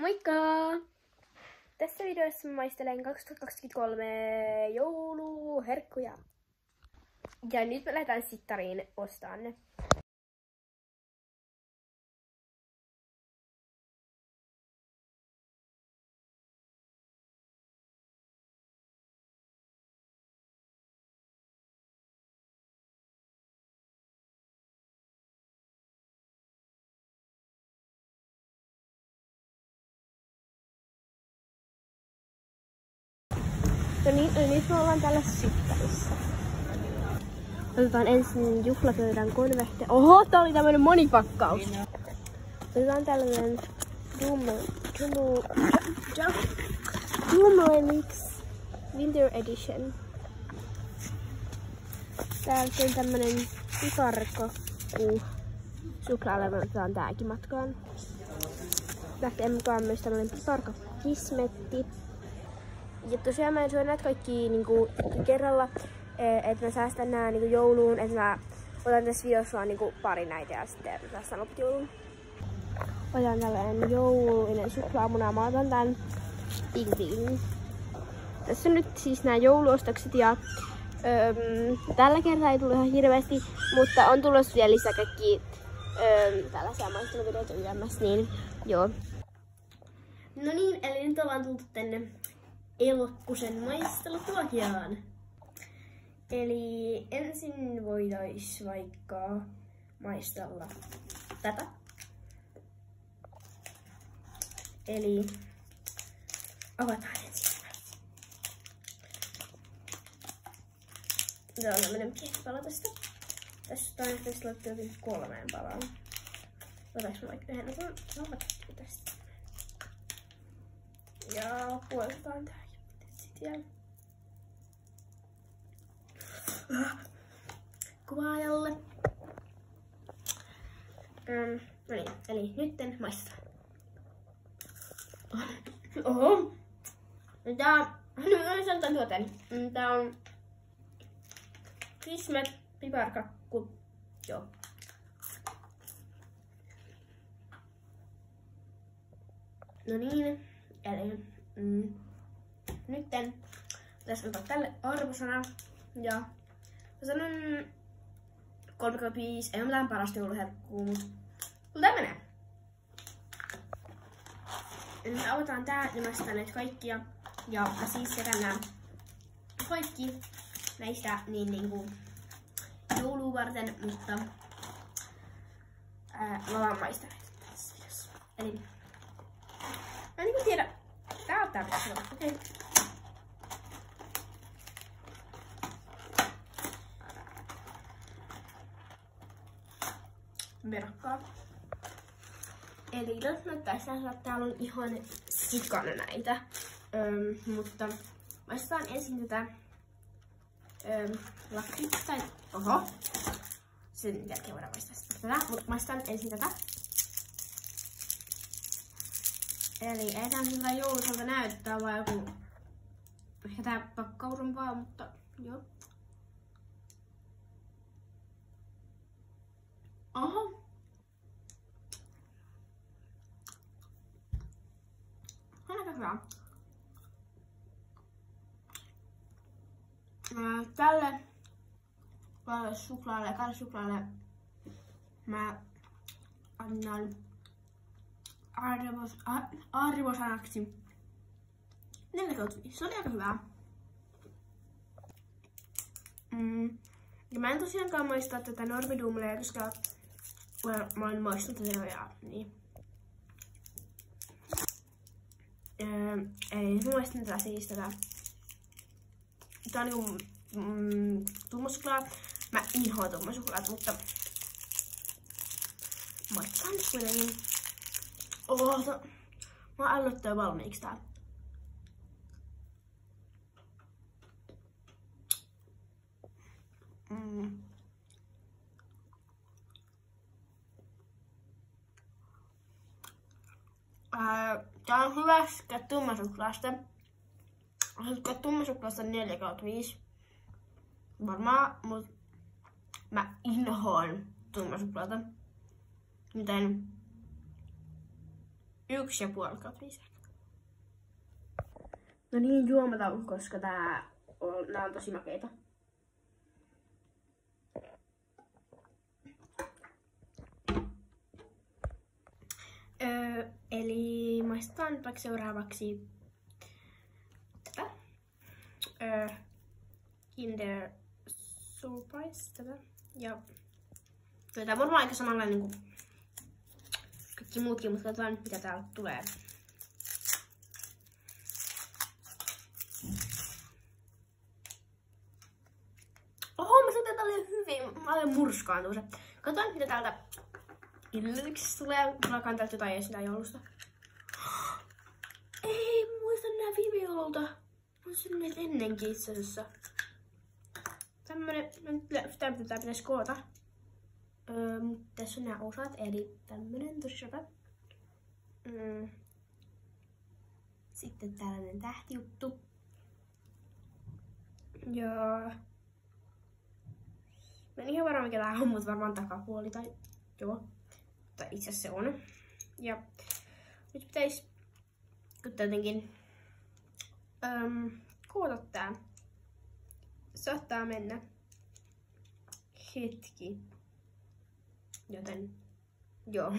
Moikka! Tässä videossa maistelen 2023 jouluherkkuja. Ja nyt me lähdetään Sittariin ostamaan ne. No niin, nyt me ollaan täällä Sittarissa. Otetaan ensin juhlapöydän konvehte. Oho, tää oli tämmönen monipakkaus. Otetaan tällainen Mix Winter Edition. Täältä on tämmönen piparkakku. Suklaalevy otetaan tääkin matkaan. Lähtee mukaan myös tämmönen piparkakkismetti. Ja tosiaan mä en syö näitä kaikki niinku kerralla, että mä säästän nää niinku jouluun, että mä otan tässä videossa vaan niinku pari näitä ja sitten säästän loput jouluun. Otan tällainen jouluinen suklaamuna, mä otan tän Ding. Tässä on nyt siis nää jouluostokset ja tällä kertaa ei tullut ihan hirveästi, mutta on tulossa vielä lisää kaikki tällaisia maisteluvideoita ylemmäs, niin joo. No niin, eli nyt ollaan tultu tänne Elokkusen maistelutuokioon. Eli ensin voitais vaikka maistella tätä. Eli avataan ensin. Tää on tämmönen pieni pala tästä. Tästä on ehkä laittu 3 palaan. Otaks mä vaikka yhden avataan tästä. Ja puolestaan tää. Sitten kuvaajalle. No niin, eli nytten maistetaan. Oho! Tää on Kismet piparkakku. Joo. No niin, eli nytten tässä antaa tälle arvosana ja mä sanon 35, ei ole mitään parasta jouluherkkuu, mutta tää menee. Nyt avataan tää ja maistetaan näitä kaikkia ja siis sekä nää kaikki näistä niinku joulua varten, mutta mä vaan maistan näitä tässä videossa. Eli mä en niinku tiedä. Tää on tää okei. Merkkaa. Eli jos näyttää siltä, että täällä on ihan sikana näitä. Mutta maistetaan ensin tätä lakritsa. Oho. Sen jälkeen voidaan maistaa tätä. Mutta maistetaan ensin tätä. Eli ei tää siltä joulusalta näyttää, vaan joku ehkä tää pakkaus on vaan, mutta joo. Oho. On aika hyvä. Tälle suklaalle ja karisuklaalle mä annan arvosanaksi 4/5. Se oli aika hyvää. Ja mä en tosiaankaan maista tätä normidumlea, koska mä oon maistanut tätä ja niin. Eli mä maistan tätä siis tätä. Tää on niinku tummasuklaa. Mä inhoan tummasuklaat, mutta maistan nyt kuitenkin. Mä ällöttää valmiiksi tää. Tää on hyvä sekä tummasuklaasta. Sekä tummasuklaasta 4/5. Varmaan, mut mä inhoan tummasuklaata. Miten 1,5/5. No niin, juomatauko, koska nää on tosi makeita. Eli maistetaan nyt vaikka seuraavaksi tätä. Kinder Surprise tätä. Ja tämä on varmaan aika samanlainen kuin kaikki muutkin, mutta katsotaan nyt mitä täällä tulee. Oho, mä sain tälle hyvin. Mä olen murskaantunut se. Katsotaan mitä täältä yllätyksessä tulee. Mulla on täältä jotain sitä joulusta. Ei, muista nää viime joululta. Mä oon syönyt ennenkin itse asiassa. Tämmönen, sitä pitäisi koota. Tässä on nämä osat, eli tämmönen tosi söpö. Sitten tällainen tähtijuttu. Ja mä en ihan varma mikä tää on, mutta varmaan takapuoli tai joo. Tai itse asiassa se on. Ja nyt pitäisi jotenkin koota tää. Saattaa mennä hetki. Joten joo.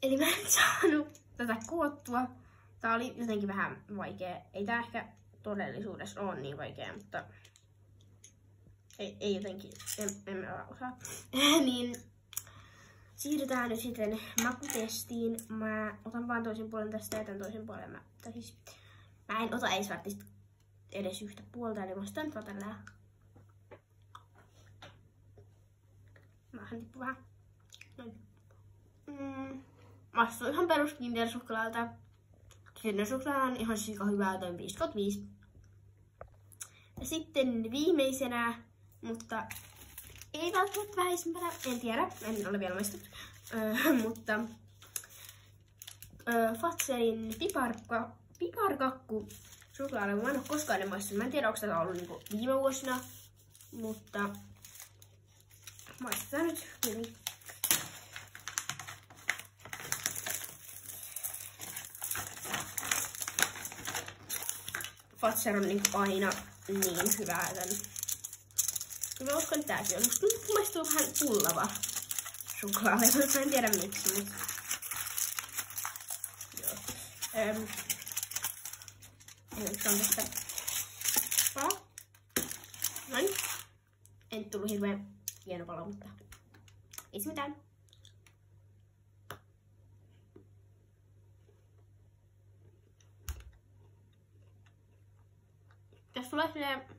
Eli mä en saanut tätä koottua. Tää oli jotenkin vähän vaikea. Ei tää ehkä todellisuudessa ole niin vaikea, mutta ei jotenkin, en mä osaa. Niin siirrytään nyt sitten makutestiin. Mä otan vaan toisen puolen tästä ja tämän toisen puolen mä en ota eisvärtistä edes yhtä puolta, eli mä sitä nyt vaan tällä. Mähän tippu vähän. Maistuu ihan perus Kinder-suklaalta. Kinder-suklaa on ihan sika hyvää, joten 5/5. Ja sitten viimeisenä, mutta ei välttämättä vähäisempänä, en tiedä, en ole vielä maistanut. Mutta Fazerin piparkakku suklaalle. Mä en ole koskaan en maistanut. Mä en tiedä, onko tätä ollut niinku viime vuosina, mutta maistetaan nyt hyvin. Fazer on niinku aina niin hyvää, joten mä uskon, että tääkin on. Musta maistuu vähän pullava suklaalle, mutta en tiedä miksi. Mutta joo. Se on tästä. Noin. En tullut hirveän hieno palo, mutta ei se mitään. Tässä tulee silleen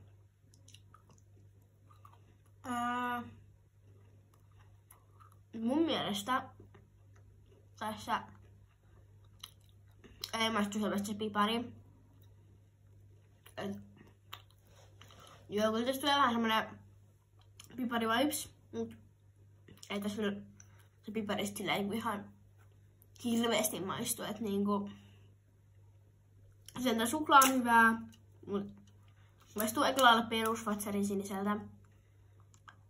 mun mielestä tässä ei maistu selvästi se pipari. Joo, kyllä tässä tulee vähän semmonen pipari vibes, mut ei tässä se piparista sillä ei ihan hirveesti maistu, et niinku sen suklaa on hyvää, mut maistuu aika lailla perus Fazerin siniseltä.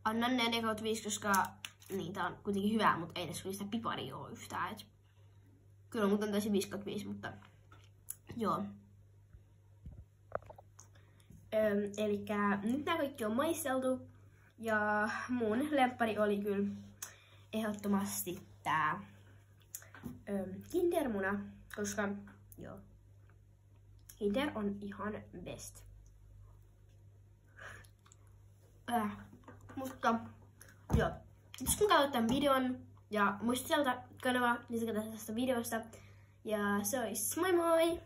Annan 4/5, koska niitä on kuitenkin hyvää, mutta ei tässä sitä piparia oo yhtään. Et kyllä mut on tosi 5/5, mutta joo. Elikkä nyt nää kaikki on maisteltu. Ja mun lemppari oli kyllä ehdottomasti tää Kindermuna, koska joo, Kinder on ihan best. Mutta joo, jos kun katsot tämän videon ja muistat sieltä kanavaa, niin sä katsot tästä videosta. Ja se ois moi moi!